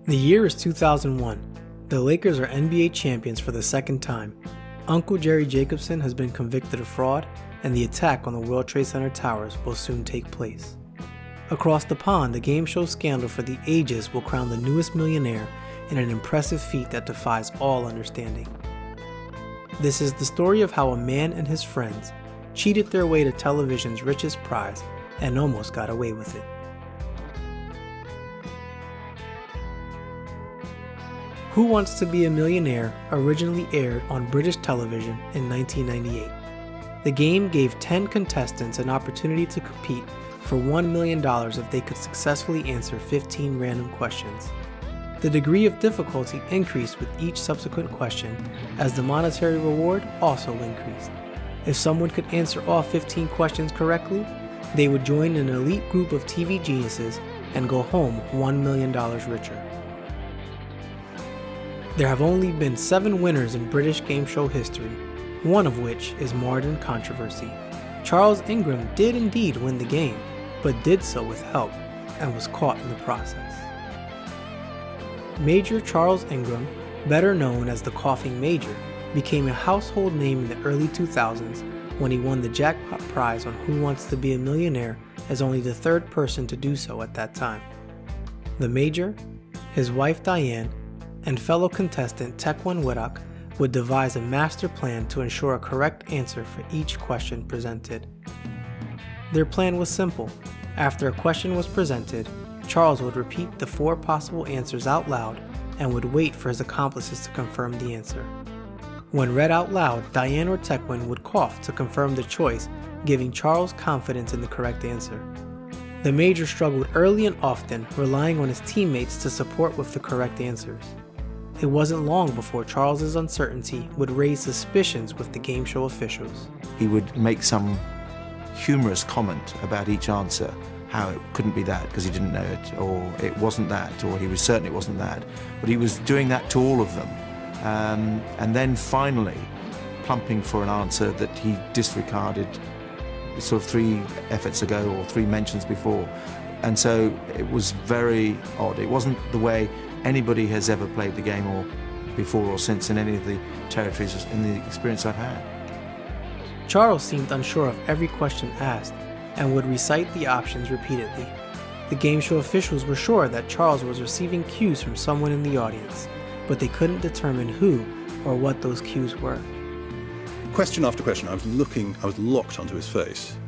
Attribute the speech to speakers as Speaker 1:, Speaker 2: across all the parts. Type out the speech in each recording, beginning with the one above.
Speaker 1: The year is 2001. The Lakers are NBA champions for the second time. Uncle Jerry Jacobson has been convicted of fraud, and the attack on the World Trade Center towers will soon take place. Across the pond, the game show scandal for the ages will crown the newest millionaire in an impressive feat that defies all understanding. This is the story of how a man and his friends cheated their way to television's richest prize and almost got away with it. Who Wants to Be a Millionaire originally aired on British television in 1998. The game gave 10 contestants an opportunity to compete for $1 million if they could successfully answer 15 random questions. The degree of difficulty increased with each subsequent question, as the monetary reward also increased. If someone could answer all 15 questions correctly, they would join an elite group of TV geniuses and go home $1 million richer. There have only been 7 winners in British game show history, one of which is marred in controversy. Charles Ingram did indeed win the game, but did so with help and was caught in the process. Major Charles Ingram, better known as the Coughing Major, became a household name in the early 2000s when he won the jackpot prize on Who Wants to Be a Millionaire as only the third person to do so at that time. The Major, his wife Diane, and fellow contestant Tequan Whittock would devise a master plan to ensure a correct answer for each question presented. Their plan was simple. After a question was presented, Charles would repeat the 4 possible answers out loud and would wait for his accomplices to confirm the answer. When read out loud, Diane or Tequan would cough to confirm the choice, giving Charles confidence in the correct answer. The Major struggled early and often, relying on his teammates to support with the correct answers. It wasn't long before Charles's uncertainty would raise suspicions with the game show officials.
Speaker 2: He would make some humorous comment about each answer, how it couldn't be that because he didn't know it, or it wasn't that, or he was certain it wasn't that. But he was doing that to all of them. And then finally plumping for an answer that he disregarded sort of 3 efforts ago or 3 mentions before. And so it was very odd. It wasn't the way anybody has ever played the game or before or since in any of the territories in the experience I've had.
Speaker 1: Charles seemed unsure of every question asked and would recite the options repeatedly. The game show officials were sure that Charles was receiving cues from someone in the audience, but they couldn't determine who or what those cues were.
Speaker 3: Question after question, I was locked onto his face,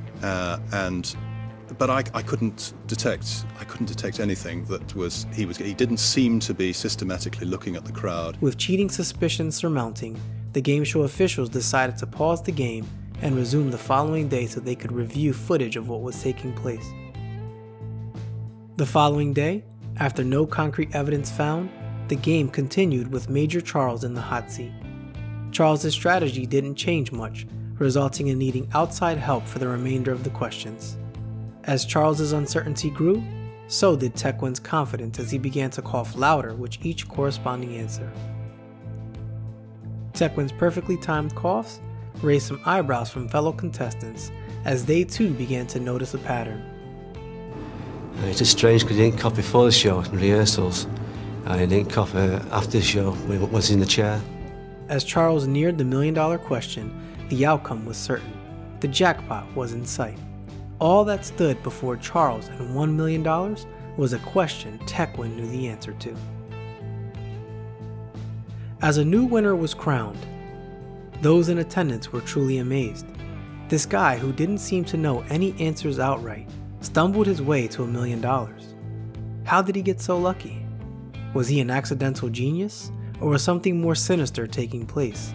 Speaker 3: but I couldn't detect anything that he didn't seem to be systematically looking at the crowd.
Speaker 1: With cheating suspicions surmounting, the game show officials decided to pause the game and resume the following day so they could review footage of what was taking place. The following day, after no concrete evidence found, the game continued with Major Charles in the hot seat. Charles's strategy didn't change much, resulting in needing outside help for the remainder of the questions. As Charles's uncertainty grew, so did Tequan's confidence as he began to cough louder with each corresponding answer. Tequan's perfectly timed coughs raised some eyebrows from fellow contestants as they too began to notice a pattern.
Speaker 4: It's just strange because he didn't cough before the show in rehearsals, and he didn't cough after the show when he was in the chair.
Speaker 1: As Charles neared the $1 million question, the outcome was certain. The jackpot was in sight. All that stood before Charles and $1 million was a question Tequan knew the answer to. As a new winner was crowned, those in attendance were truly amazed. This guy, who didn't seem to know any answers outright, stumbled his way to $1 million. How did he get so lucky? Was he an accidental genius, or was something more sinister taking place?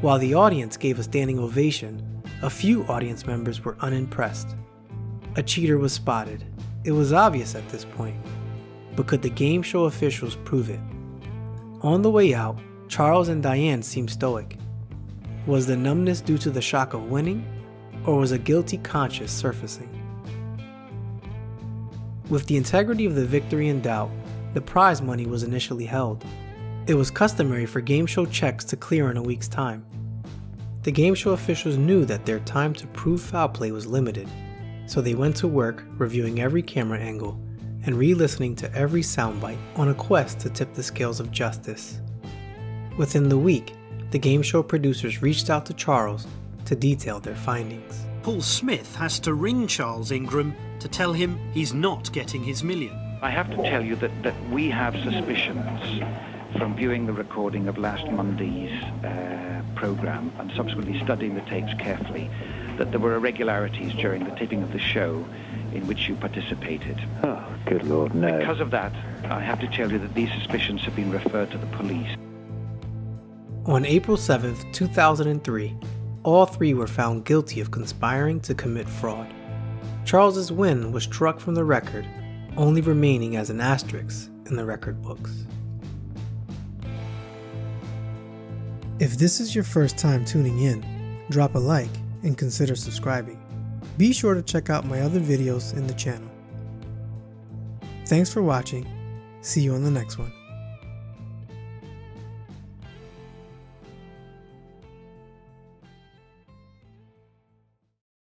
Speaker 1: While the audience gave a standing ovation, a few audience members were unimpressed. A cheater was spotted. It was obvious at this point. But could the game show officials prove it? On the way out, Charles and Diane seemed stoic. Was the numbness due to the shock of winning, or was a guilty conscience surfacing? With the integrity of the victory in doubt, the prize money was initially held. It was customary for game show checks to clear in a week's time. The game show officials knew that their time to prove foul play was limited, so they went to work reviewing every camera angle and re-listening to every soundbite on a quest to tip the scales of justice. Within the week, the game show producers reached out to Charles to detail their findings.
Speaker 5: Paul Smith has to ring Charles Ingram to tell him he's not getting his million.
Speaker 6: I have to tell you that we have suspicions from viewing the recording of last Monday's programme and subsequently studying the tapes carefully that there were irregularities during the taping of the show in which you participated.
Speaker 7: Oh, good Lord, no.
Speaker 6: Because of that, I have to tell you that these suspicions have been referred to the police.
Speaker 1: On April 7th, 2003, all three were found guilty of conspiring to commit fraud. Charles's win was struck from the record, only remaining as an asterisk in the record books. If this is your first time tuning in, drop a like and consider subscribing. Be sure to check out my other videos in the channel. Thanks for watching. See you on the next one.